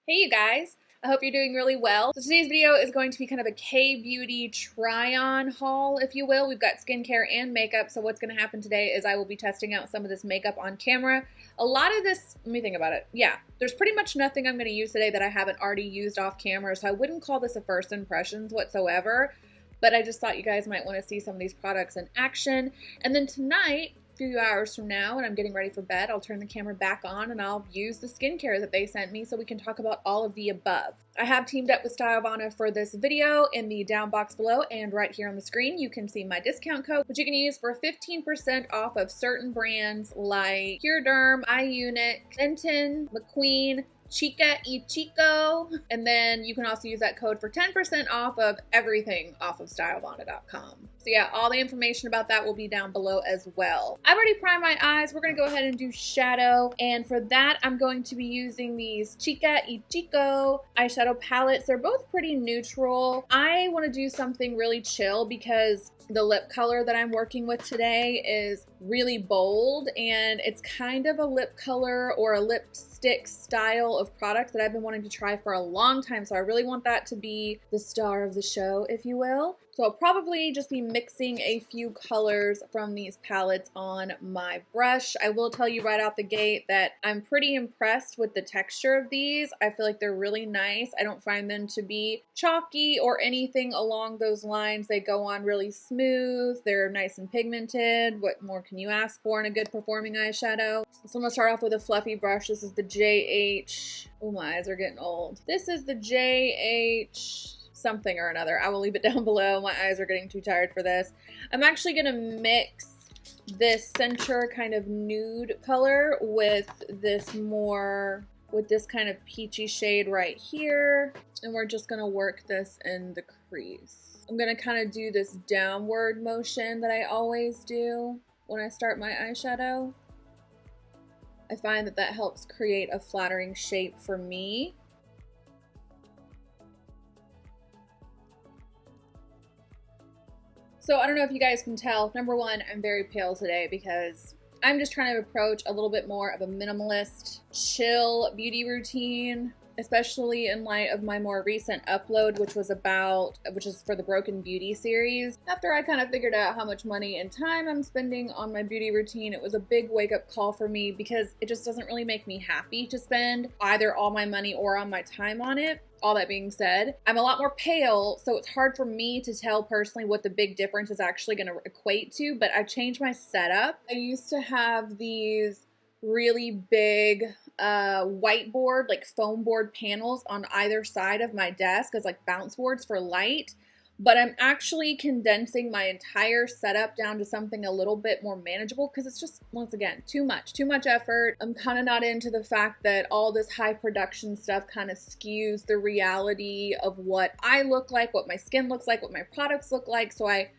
Hey you guys, I hope you're doing really well. So today's video is going to be kind of a K-beauty try-on haul, if you will. We've got skincare and makeup, so what's going to happen today is I will be testing out some of this makeup on camera. A lot of this, let me think about it. Yeah, there's pretty much nothing I'm going to use today that I haven't already used off camera, so I wouldn't call this a first impressions whatsoever, but I just thought you guys might want to see some of these products in action. And then tonight, few hours from now when I'm getting ready for bed, I'll turn the camera back on and I'll use the skincare that they sent me so we can talk about all of the above. I have teamed up with Stylovana for this video. In the down box below and right here on the screen you can see my discount code, which you can use for 15% off of certain brands like Pure Derm, iUnit, Clinton, McQueen, Chica y Chico, and then you can also use that code for 10% off of everything off of Stylovana.com. So yeah, all the information about that will be down below as well. I've already primed my eyes. We're gonna go ahead and do shadow, and for that I'm going to be using these Chica y Chico eyeshadow palettes. They're both pretty neutral. I want to do something really chill because the lip color that I'm working with today is really bold, and it's kind of a lip color or a lipstick style of product that I've been wanting to try for a long time, so I really want that to be the star of the show, if you will. So I'll probably just be mixing a few colors from these palettes on my brush. I will tell you right out the gate that I'm pretty impressed with the texture of these. I feel like they're really nice. I don't find them to be chalky or anything along those lines. They go on really smooth. They're nice and pigmented. What more can you ask for in a good performing eyeshadow? So I'm going to start off with a fluffy brush. This is the JH. Oh, my eyes are getting old. This is the JH something or another. I will leave it down below. My eyes are getting too tired for this. I'm actually going to mix this center kind of nude color with this kind of peachy shade right here. And we're just going to work this in the crease. I'm going to kind of do this downward motion that I always do when I start my eyeshadow. I find that that helps create a flattering shape for me. So I don't know if you guys can tell, number one, I'm very pale today because I'm just trying to approach a little bit more of a minimalist, chill beauty routine, especially in light of my more recent upload, which is for the Broken Beauty series. After I kind of figured out how much money and time I'm spending on my beauty routine, it was a big wake-up call for me because it just doesn't really make me happy to spend either all my money or on my time on it. All that being said, I'm a lot more pale, so it's hard for me to tell personally what the big difference is actually going to equate to, but I changed my setup. I used to have these really big whiteboard, like foam board panels on either side of my desk as like bounce boards for light, but I'm actually condensing my entire setup down to something a little bit more manageable because it's just, once again, too much effort. I'm kind of not into the fact that all this high production stuff kind of skews the reality of what I look like, what my skin looks like, what my products look like, so I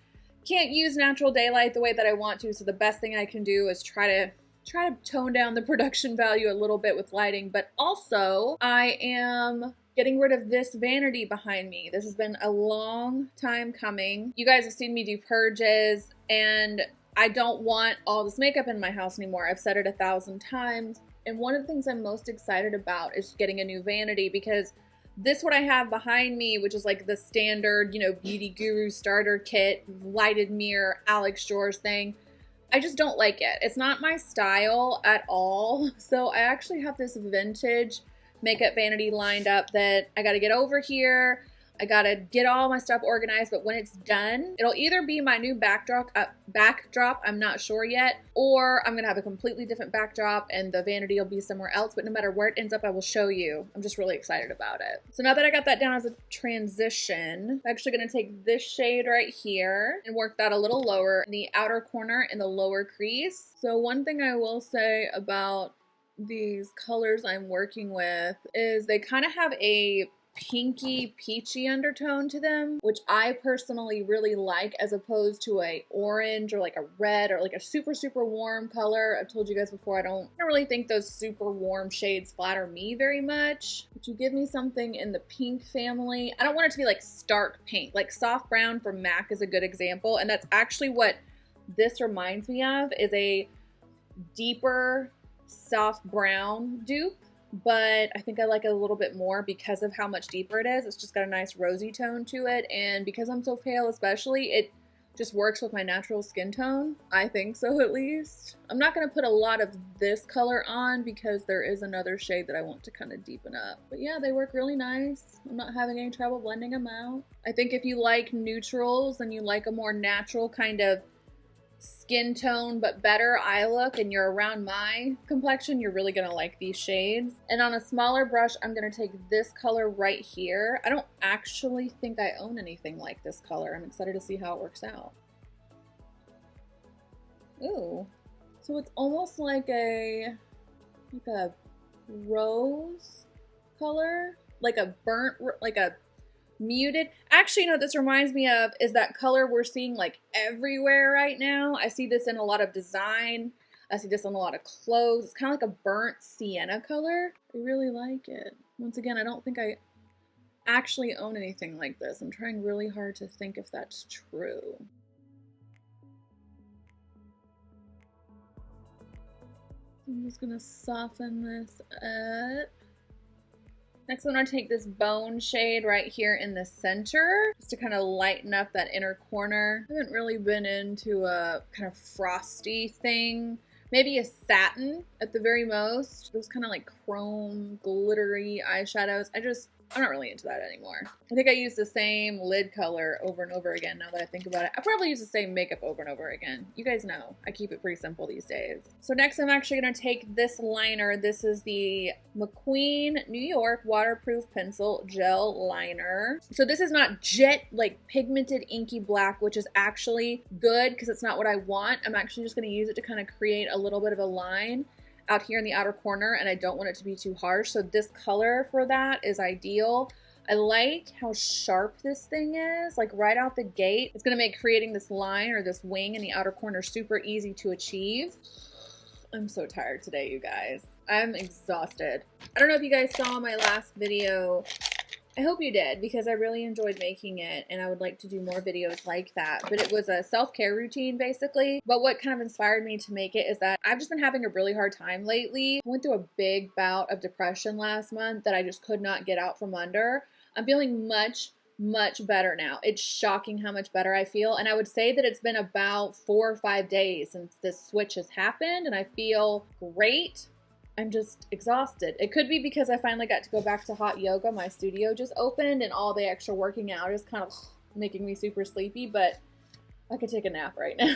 can't use natural daylight the way that I want to, so the best thing I can do is try to tone down the production value a little bit with lighting. But also I am getting rid of this vanity behind me. This has been a long time coming. You guys have seen me do purges, and I don't want all this makeup in my house anymore. I've said it 1,000 times. And one of the things I'm most excited about is getting a new vanity, because this, what I have behind me, which is like the standard, you know, Beauty Guru starter kit, lighted mirror, Alex Drawers thing, I just don't like it. It's not my style at all. So I actually have this vintage makeup vanity lined up that I gotta get over here. I gotta get all my stuff organized, but when it's done, it'll either be my new backdrop, I'm not sure yet, or I'm gonna have a completely different backdrop and the vanity will be somewhere else, but no matter where it ends up, I will show you. I'm just really excited about it. So now that I got that down as a transition, I'm actually gonna take this shade right here and work that a little lower in the outer corner in the lower crease. So one thing I will say about these colors I'm working with is they kind of have a pinky peachy undertone to them, which I personally really like, as opposed to a orange or like a red or like a super warm color. I've told you guys before, I don't really think those super warm shades flatter me very much. But you give me something in the pink family. I don't want it to be like stark pink. Like soft brown from MAC is a good example, and that's actually what this reminds me of, is a deeper soft brown dupe but I think I like it a little bit more because of how much deeper it is. It's just got a nice rosy tone to it, and because I'm so pale especially, it just works with my natural skin tone. I think so, at least. I'm not going to put a lot of this color on because there is another shade that I want to kind of deepen up. But yeah, they work really nice. I'm not having any trouble blending them out. I think if you like neutrals and you like a more natural kind of skin tone but better eye look and you're around my complexion, you're really gonna like these shades. And on a smaller brush, I'm gonna take this color right here. I don't actually think I own anything like this color. I'm excited to see how it works out. Ooh, so it's almost like a rose color, like a burnt, like a muted. Actually, you know what this reminds me of is that color we're seeing like everywhere right now. I see this in a lot of design. I see this on a lot of clothes. It's kind of like a burnt sienna color. I really like it. Once again, I don't think I actually own anything like this. I'm trying really hard to think if that's true. I'm just gonna soften this up. Next, I'm going to take this bone shade right here in the center just to kind of lighten up that inner corner. I haven't really been into a kind of frosty thing. Maybe a satin at the very most. Those kind of like chrome, glittery eyeshadows. I'm not really into that anymore. I think I use the same lid color over and over again now that I think about it. I probably use the same makeup over and over again. You guys know, I keep it pretty simple these days. So next I'm actually gonna take this liner. This is the McQueen New York Waterproof Pencil Gel Liner. So this is not jet, like pigmented inky black, which is actually good because it's not what I want. I'm actually just gonna use it to kind of create a little bit of a line out here in the outer corner, and I don't want it to be too harsh. So this color for that is ideal. I like how sharp this thing is, like right out the gate. It's gonna make creating this line or this wing in the outer corner super easy to achieve. I'm so tired today, you guys. I'm exhausted. I don't know if you guys saw my last video. I hope you did, because I really enjoyed making it and I would like to do more videos like that. But it was a self-care routine basically. But what kind of inspired me to make it is that I've just been having a really hard time lately. I went through a big bout of depression last month that I just could not get out from under. I'm feeling much better now. It's shocking how much better I feel. And I would say that it's been about 4 or 5 days since this switch has happened and I feel great. I'm just exhausted. It could be because I finally got to go back to hot yoga. My studio just opened and all the extra working out is kind of making me super sleepy, but I could take a nap right now.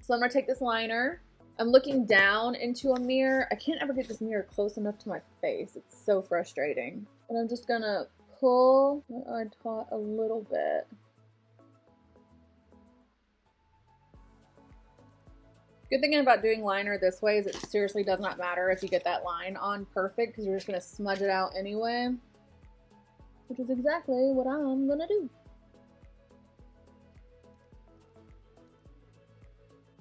So I'm gonna take this liner. I'm looking down into a mirror. I can't ever get this mirror close enough to my face. It's so frustrating. And I'm just gonna pull my eye taut a little bit. Good thing about doing liner this way is it seriously does not matter if you get that line on perfect because you're just going to smudge it out anyway, which is exactly what I'm going to do.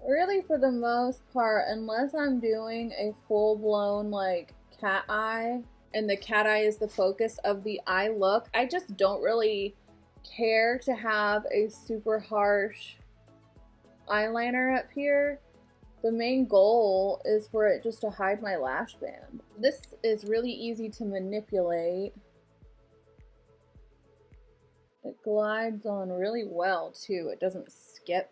Really, for the most part, unless I'm doing a full-blown like cat eye and the cat eye is the focus of the eye look, I just don't really care to have a super harsh eyeliner up here. The main goal is for it just to hide my lash band. This is really easy to manipulate. It glides on really well too. It doesn't skip.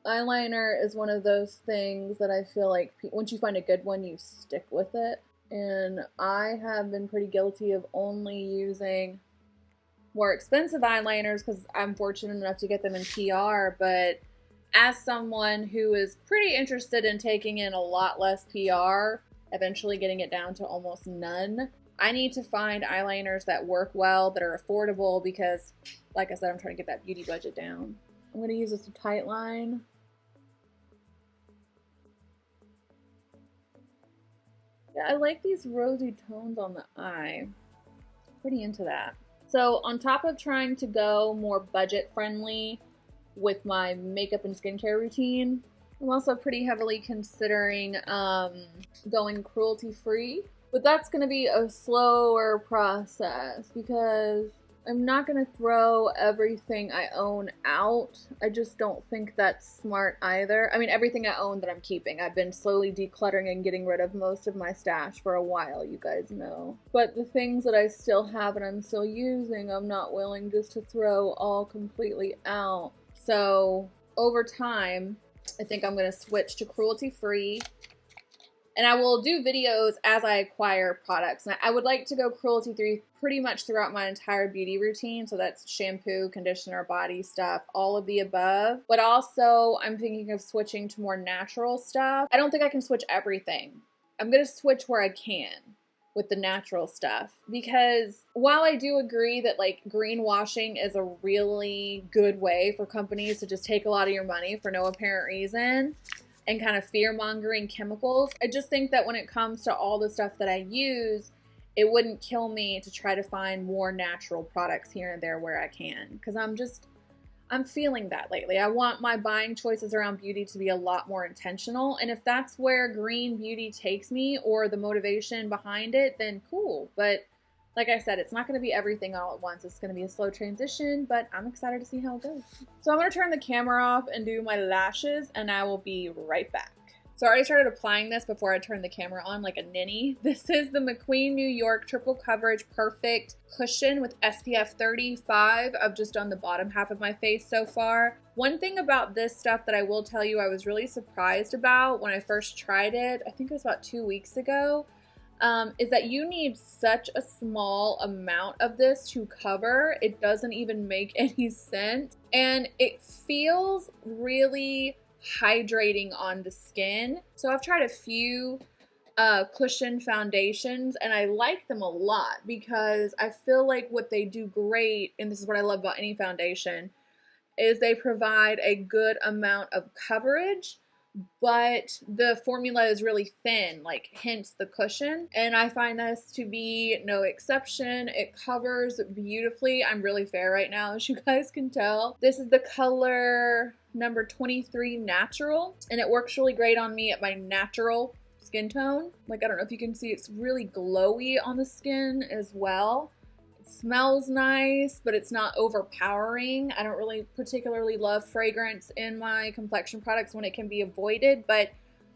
Eyeliner is one of those things that I feel like once you find a good one, you stick with it. And I have been pretty guilty of only using more expensive eyeliners because I'm fortunate enough to get them in PR, but as someone who is pretty interested in taking in a lot less PR, eventually getting it down to almost none, I need to find eyeliners that work well, that are affordable, because, like I said, I'm trying to get that beauty budget down. I'm going to use this tight line. Yeah, I like these rosy tones on the eye. Pretty into that. So on top of trying to go more budget friendly with my makeup and skincare routine, I'm also pretty heavily considering going cruelty free, but that's going to be a slower process because I'm not gonna throw everything I own out. I just don't think that's smart either. I mean, everything I own that I'm keeping. I've been slowly decluttering and getting rid of most of my stash for a while, you guys know. But the things that I still have and I'm still using, I'm not willing just to throw all completely out. So over time, I think I'm gonna switch to cruelty-free. And I will do videos as I acquire products. And I would like to go cruelty-free pretty much throughout my entire beauty routine. So that's shampoo, conditioner, body stuff, all of the above. But also I'm thinking of switching to more natural stuff. I don't think I can switch everything. I'm gonna switch where I can with the natural stuff. Because while I do agree that like greenwashing is a really good way for companies to just take a lot of your money for no apparent reason, and kind of fear-mongering chemicals, I just think that when it comes to all the stuff that I use, it wouldn't kill me to try to find more natural products here and there where I can. Because I'm feeling that lately. I want my buying choices around beauty to be a lot more intentional. And if that's where green beauty takes me or the motivation behind it, then cool. But like I said, it's not going to be everything all at once. It's going to be a slow transition, but I'm excited to see how it goes. So I'm going to turn the camera off and do my lashes, and I will be right back. So I already started applying this before I turned the camera on like a ninny. This is the McQueen New York Triple Coverage Perfect Cushion with SPF 35. I've just done the bottom half of my face so far. One thing about this stuff that I will tell you I was really surprised about when I first tried it, I think it was about 2 weeks ago, is that you need such a small amount of this to cover. It doesn't even make any sense. And it feels really hydrating on the skin. So I've tried a few cushion foundations and I like them a lot because I feel like what they do great, and this is what I love about any foundation, is they provide a good amount of coverage, but the formula is really thin, like hence the cushion. And I find this to be no exception. It covers beautifully. I'm really fair right now, as you guys can tell. This is the color number 23 Natural, and it works really great on me at my natural skin tone. Like, I don't know if you can see, it's really glowy on the skin as well. It smells nice, but it's not overpowering. I don't really particularly love fragrance in my complexion products when it can be avoided, but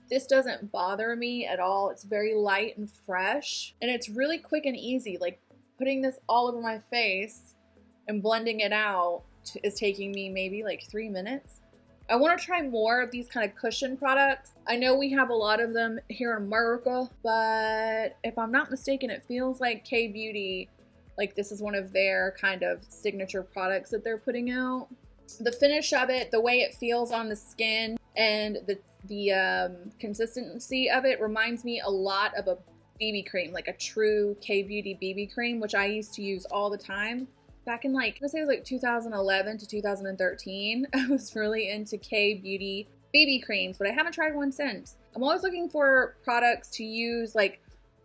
this doesn't bother me at all. It's very light and fresh, and it's really quick and easy. Like, putting this all over my face and blending it out is taking me maybe like 3 minutes. I want to try more of these kind of cushion products. I know we have a lot of them here in America, but if I'm not mistaken, it feels like K-Beauty, like this is one of their kind of signature products that they're putting out. The finish of it, the way it feels on the skin, and the consistency of it reminds me a lot of a BB cream, like a true K-Beauty BB cream, which I used to use all the time. Back in like, let's say it was like 2011 to 2013, I was really into K-Beauty BB creams, but I haven't tried one since. I'm always looking for products to use like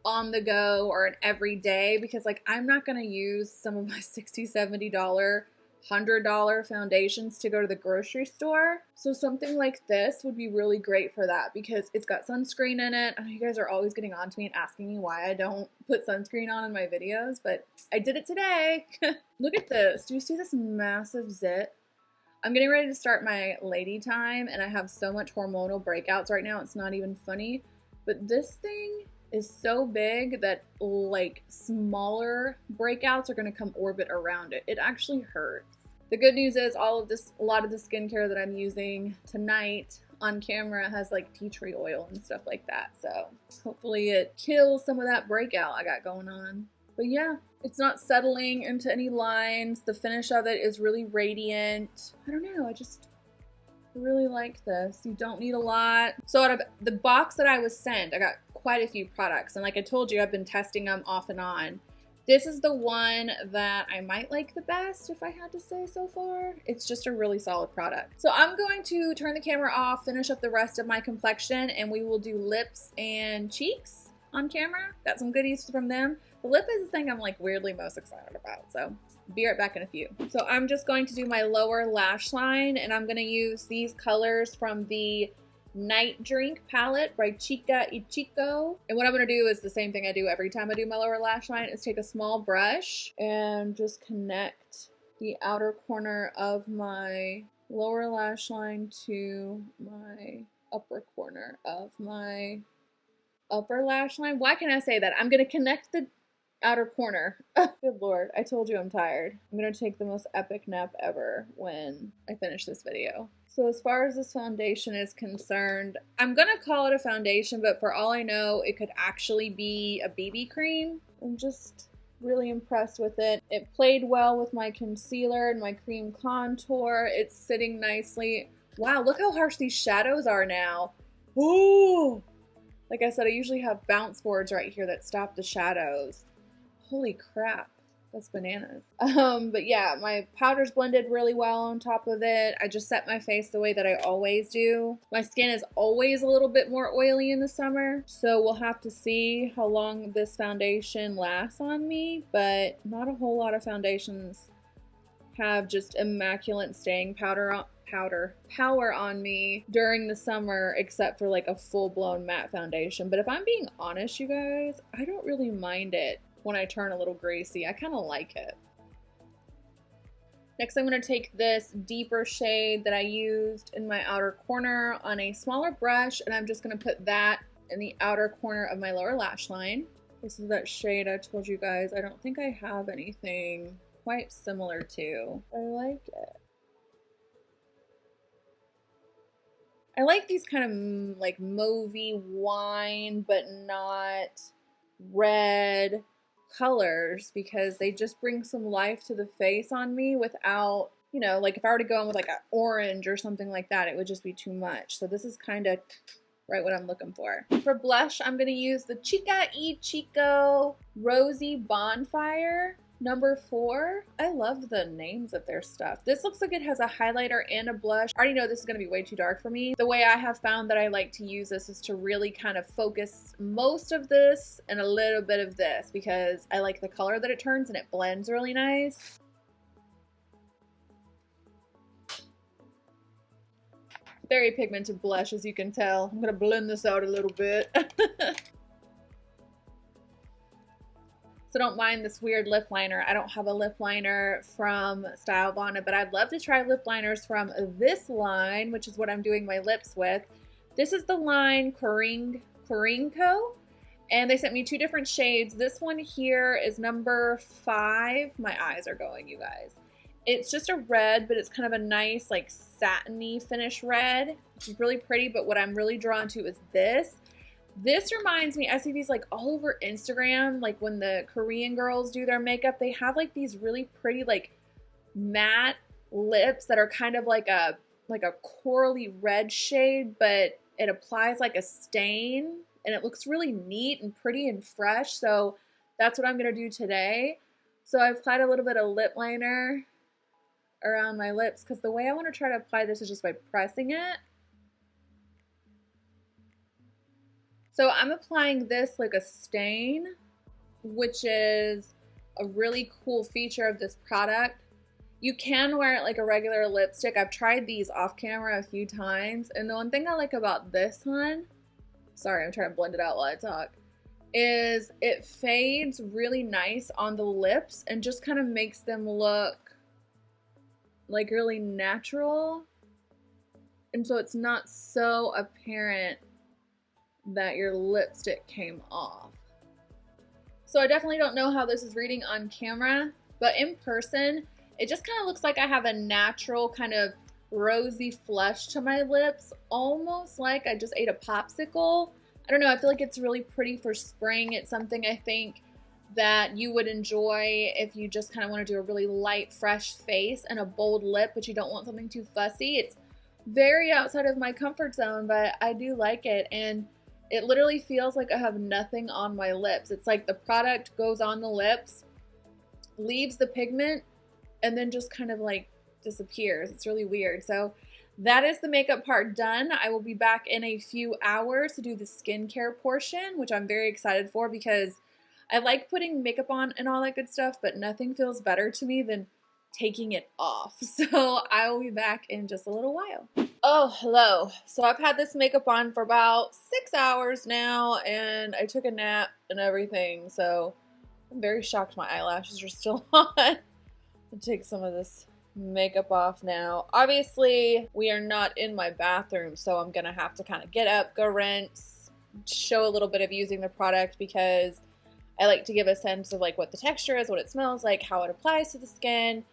on the go or an everyday, because like I'm not gonna use some of my $60, $70, $100 foundations to go to the grocery store. So something like this would be really great for that because it's got sunscreen in it. I know you guys are always getting on to me and asking me why I don't put sunscreen on in my videos, but I did it today. Look at this. Do you see this massive zit? I'm getting ready to start my lady time and I have so much hormonal breakouts right now. It's not even funny, but this thing is so big that like smaller breakouts are going to come orbit around it. It actually hurts. The good news is a lot of the skincare that I'm using tonight on camera has like tea tree oil and stuff like that. So hopefully it kills some of that breakout I got going on. But yeah, it's not settling into any lines. The finish of it is really radiant. I don't know, I really like this. You don't need a lot. So out of the box that I was sent, I got quite a few products. And like I told you, I've been testing them off and on. This is the one that I might like the best, if I had to say so far. It's just a really solid product. So I'm going to turn the camera off, finish up the rest of my complexion, and we will do lips and cheeks on camera. Got some goodies from them. The lip is the thing I'm like weirdly most excited about. So be right back in a few. So I'm just going to do my lower lash line, and I'm going to use these colors from the Night Drink palette by Chica y Chico. And what I'm going to do is the same thing I do every time I do my lower lash line, is take a small brush and just connect the outer corner of my lower lash line to my upper corner of my upper lash line. Why can I say that? I'm going to connect the outer corner. Good Lord, I told you I'm tired. I'm going to take the most epic nap ever when I finish this video. So as far as this foundation is concerned, I'm going to call it a foundation, but for all I know, it could actually be a BB cream. I'm just really impressed with it. It played well with my concealer and my cream contour. It's sitting nicely. Wow, look how harsh these shadows are now. Ooh! Like I said, I usually have bounce boards right here that stop the shadows. Holy crap. That's bananas. But yeah, my powder's blended really well on top of it. I just set my face the way that I always do. My skin is always a little bit more oily in the summer, so we'll have to see how long this foundation lasts on me, but not a whole lot of foundations have just immaculate staying power on me during the summer, except for like a full-blown matte foundation. But if I'm being honest, you guys, I don't really mind it when I turn a little greasy. I kind of like it. Next, I'm going to take this deeper shade that I used in my outer corner on a smaller brush, and I'm just going to put that in the outer corner of my lower lash line. This is that shade I told you guys I don't think I have anything quite similar to. I like it. I like these kind of like mauvey wine, but not red colors, because they just bring some life to the face on me without, you know, like if I were to go in with like an orange or something like that, it would just be too much. So this is kind of right what I'm looking for. For blush, I'm going to use the Chica y Chico Rosy Bonfire number 4. I love the names of their stuff. This looks like it has a highlighter and a blush. I already know this is going to be way too dark for me. The way I have found that I like to use this is to really kind of focus most of this and a little bit of this, because I like the color that it turns and it blends really nice. Very pigmented blush, as you can tell. I'm going to blend this out a little bit. So don't mind this weird lip liner. I don't have a lip liner from Style Vonna, but I'd love to try lip liners from this line, which is what I'm doing my lips with. This is the line Corinco, and they sent me 2 different shades. This one here is number 5. My eyes are going, you guys. It's just a red, but it's kind of a nice, like, satiny finish red, which is really pretty, but what I'm really drawn to is this. This reminds me, I see these like all over Instagram, like when the Korean girls do their makeup, they have like these really pretty like matte lips that are kind of like a corally red shade, but it applies like a stain and it looks really neat and pretty and fresh. So that's what I'm going to do today. So I've applied a little bit of lip liner around my lips, because the way I want to try to apply this is just by pressing it. So I'm applying this like a stain, which is a really cool feature of this product. You can wear it like a regular lipstick. I've tried these off camera a few times, and the one thing I like about this one, sorry, I'm trying to blend it out while I talk, is it fades really nice on the lips and just kind of makes them look like really natural. And so it's not so apparent that your lipstick came off. So I definitely don't know how this is reading on camera, but in person, it just kind of looks like I have a natural kind of rosy flush to my lips, almost like I just ate a popsicle. I don't know, I feel like it's really pretty for spring. It's something I think that you would enjoy if you just kind of want to do a really light, fresh face and a bold lip, but you don't want something too fussy. It's very outside of my comfort zone, but I do like it, and it literally feels like I have nothing on my lips. It's like the product goes on the lips, leaves the pigment, and then just kind of like disappears. It's really weird. So that is the makeup part done. I will be back in a few hours to do the skincare portion, which I'm very excited for, because I like putting makeup on and all that good stuff, but nothing feels better to me than taking it off. So I will be back in just a little while. Oh, hello. So I've had this makeup on for about 6 hours now, and I took a nap and everything, so I'm very shocked my eyelashes are still on. I'll take some of this makeup off now. Obviously, we are not in my bathroom, so I'm gonna have to kind of get up, go rinse, show a little bit of using the product because I like to give a sense of like what the texture is, what it smells like, how it applies to the skin.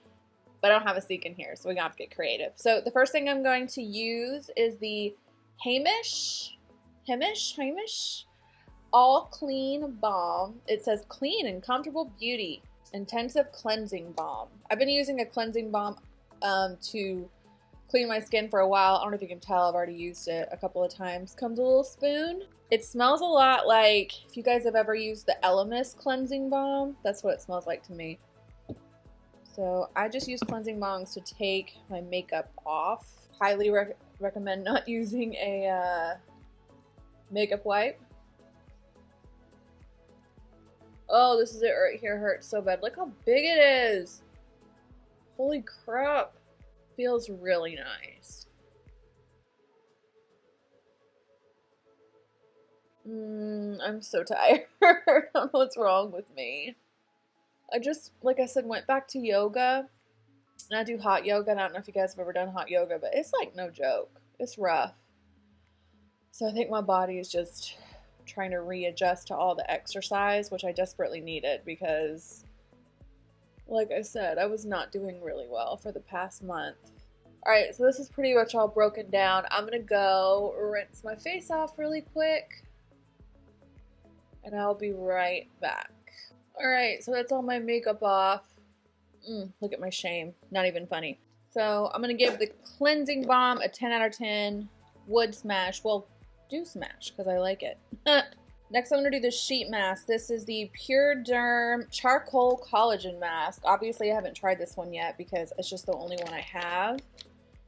But I don't have a sink in here, so we're gonna have to get creative. So the first thing I'm going to use is the Hamish All Clean Balm. It says clean and comfortable beauty, intensive cleansing balm. I've been using a cleansing balm to clean my skin for a while. I don't know if you can tell, I've already used it a couple of times. Comes a little spoon. It smells a lot like, if you guys have ever used the Elemis cleansing balm, that's what it smells like to me. So I just use cleansing balms to take my makeup off. Highly recommend not using a makeup wipe. Oh, this is it right here. Hurts so bad. Look how big it is. Holy crap. Feels really nice. I'm so tired. I don't know what's wrong with me. I just, like I said, went back to yoga, and I do hot yoga, and I don't know if you guys have ever done hot yoga, but it's like no joke. It's rough. So I think my body is just trying to readjust to all the exercise, which I desperately needed because, like I said, I was not doing really well for the past month. Alright, so this is pretty much all broken down. I'm going to go rinse my face off really quick, and I'll be right back. Alright, so that's all my makeup off. Look at my shame. Not even funny. So I'm going to give the cleansing balm a 10 out of 10. Would smash. Well, do smash because I like it. Next I'm going to do the sheet mask. This is the Pure Derm Charcoal Collagen Mask. Obviously I haven't tried this one yet because it's just the only one I have.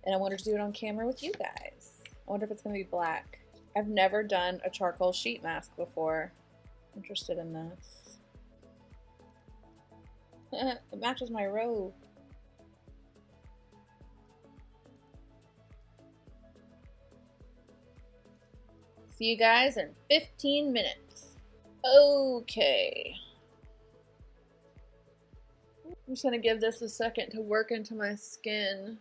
And I wanted to do it on camera with you guys. I wonder if it's going to be black. I've never done a charcoal sheet mask before. I'm interested in this. It matches my robe. See you guys in 15 minutes. Okay. I'm just gonna give this a second to work into my skin.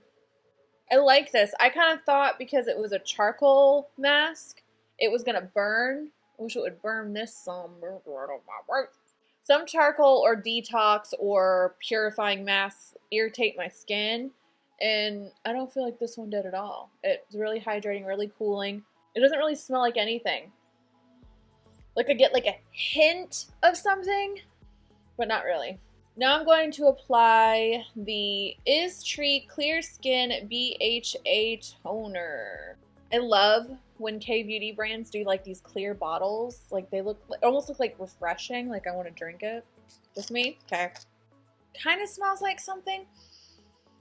I like this. I kind of thought because it was a charcoal mask, it was gonna burn. I wish it would burn this some. Some charcoal or detox or purifying masks irritate my skin, and I don't feel like this one did at all. It's really hydrating, really cooling. It doesn't really smell like anything. Like I get like a hint of something, but not really. Now I'm going to apply the Is Tree Clear Skin BHA Toner. I love when K-beauty brands do like these clear lottles. Like they almost look like refreshing, like I want to drink it. Just me? Okay. Kind of smells like something.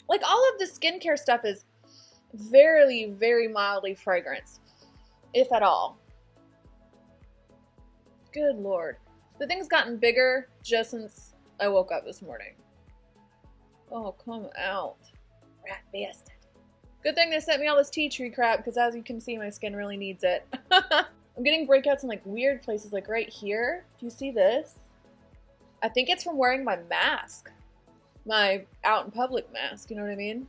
Like all of the skincare stuff is very, very mildly fragranced, if at all. Good Lord. The thing's gotten bigger just since I woke up this morning. Oh, come out. Rat bastard. Good thing they sent me all this tea tree crap because as you can see, my skin really needs it. I'm getting breakouts in like weird places, like right here. Do you see this? I think it's from wearing my mask. My out in public mask, you know what I mean?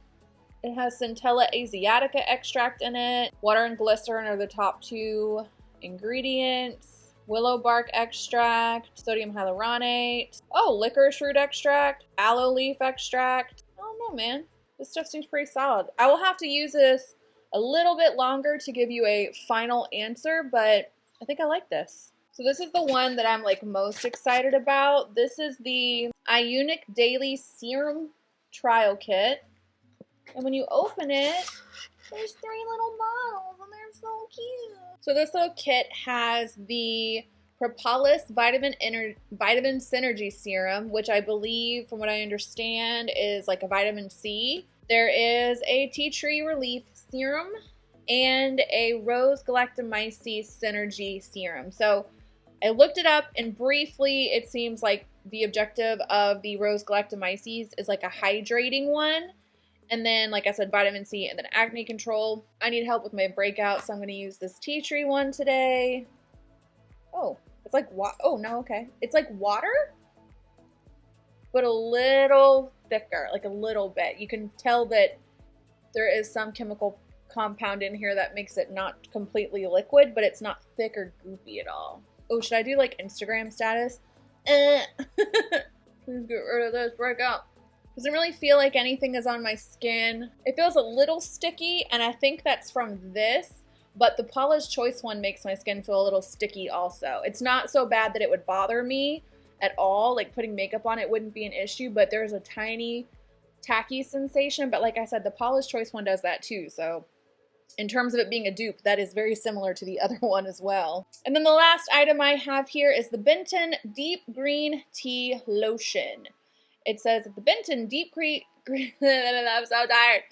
It has Centella asiatica extract in it. Water and glycerin are the top 2 ingredients. Willow bark extract, sodium hyaluronate. Oh, licorice root extract, aloe leaf extract. I don't know, man. This stuff seems pretty solid. I will have to use this a little bit longer to give you a final answer, but I think I like this. So this is the one that I'm like most excited about. This is the Ionic Daily Serum Trial Kit. And when you open it, there's 3 little bottles and they're so cute. So this little kit has the Propolis Vitamin Synergy Serum, which I believe, from what I understand, is like a vitamin C. There is a Tea Tree Relief Serum and a Rose Galactomyces Synergy Serum. So I looked it up, and briefly it seems like the objective of the Rose Galactomyces is like a hydrating one, And then, like I said, vitamin C and then acne control. I need help with my breakouts, so I'm going to use this tea tree one today. Oh, it's like oh no, okay. It's like water, but a little thicker, like a little bit. You can tell that there is some chemical compound in here that makes it not completely liquid, but it's not thick or goopy at all. Oh, should I do like Instagram status? Please get rid of this breakout. Doesn't really feel like anything is on my skin. It feels a little sticky, and I think that's from this, but the Paula's Choice one makes my skin feel a little sticky also. It's not so bad that it would bother me at all. Like putting makeup on it wouldn't be an issue, but there's a tiny tacky sensation. But like I said, the Paula's Choice one does that too. So in terms of it being a dupe, that is very similar to the other one as well. And then the last item I have here is the Benton Deep Green Tea Lotion. It says the Benton Deep Green, I'm so tired.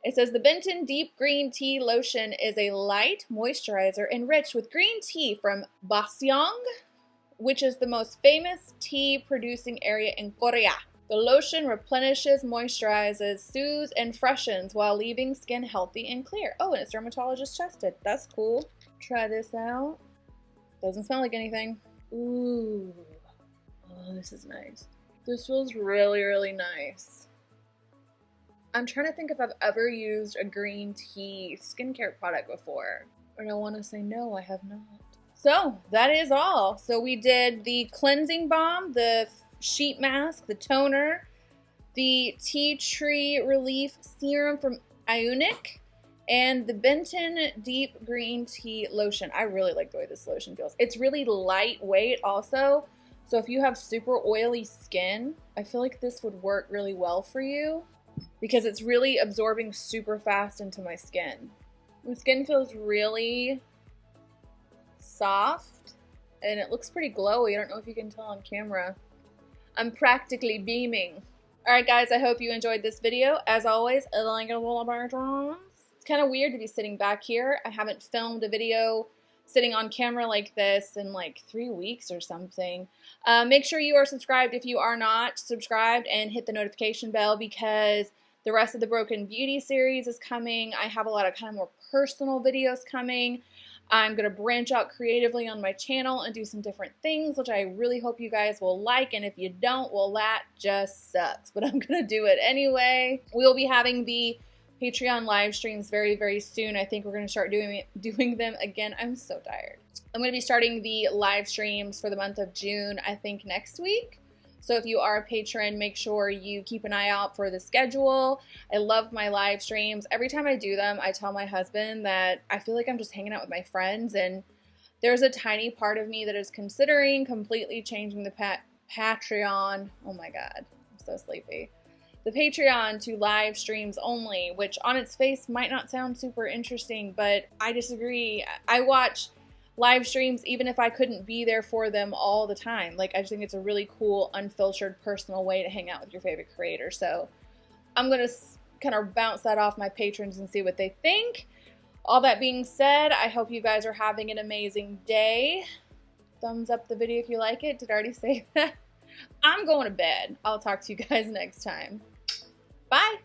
It says the Benton Deep Green Tea Lotion is a light moisturizer enriched with green tea from Baseong, which is the most famous tea producing area in Korea. The lotion replenishes, moisturizes, soothes, and freshens while leaving skin healthy and clear. Oh, and it's dermatologist tested. That's cool. Try this out. Doesn't smell like anything. Ooh. Oh, this is nice. This feels really, really nice. I'm trying to think if I've ever used a green tea skincare product before. And I want to say no, I have not. So that is all. So we did the cleansing balm, the sheet mask, the toner, the tea tree relief serum from Ionic, and the Benton Deep Green Tea Lotion. I really like the way this lotion feels. It's really lightweight also. So if you have super oily skin, I feel like this would work really well for you because it's really absorbing super fast into my skin. My skin feels really soft and it looks pretty glowy. I don't know if you can tell on camera. I'm practically beaming. Alright guys, I hope you enjoyed this video. As always, it's kind of weird to be sitting back here. I haven't filmed a video sitting on camera like this in like 3 weeks or something. Make sure you are subscribed if you are not subscribed, and hit the notification bell because the rest of the Broken Beauty series is coming. I have a lot of kind of more personal videos coming. I'm going to branch out creatively on my channel and do some different things, which I really hope you guys will like. And if you don't, well, that just sucks. But I'm going to do it anyway. We'll be having the Patreon live streams very, very soon. I think we're going to start doing them again. I'm so tired. I'm going to be starting the live streams for the month of June, I think next week. So if you are a patron, make sure you keep an eye out for the schedule. I love my live streams. Every time I do them, I tell my husband that I feel like I'm just hanging out with my friends, and there's a tiny part of me that is considering completely changing the Patreon. Oh my God, I'm so sleepy. The Patreon to live streams only, which on its face might not sound super interesting, but I disagree. I watch live streams even if I couldn't be there for them all the time. Like, I just think it's a really cool, unfiltered, personal way to hang out with your favorite creator. So I'm going to kind of bounce that off my patrons and see what they think. All that being said, I hope you guys are having an amazing day. Thumbs up the video if you like it. Did I already say that? I'm going to bed. I'll talk to you guys next time. Bye.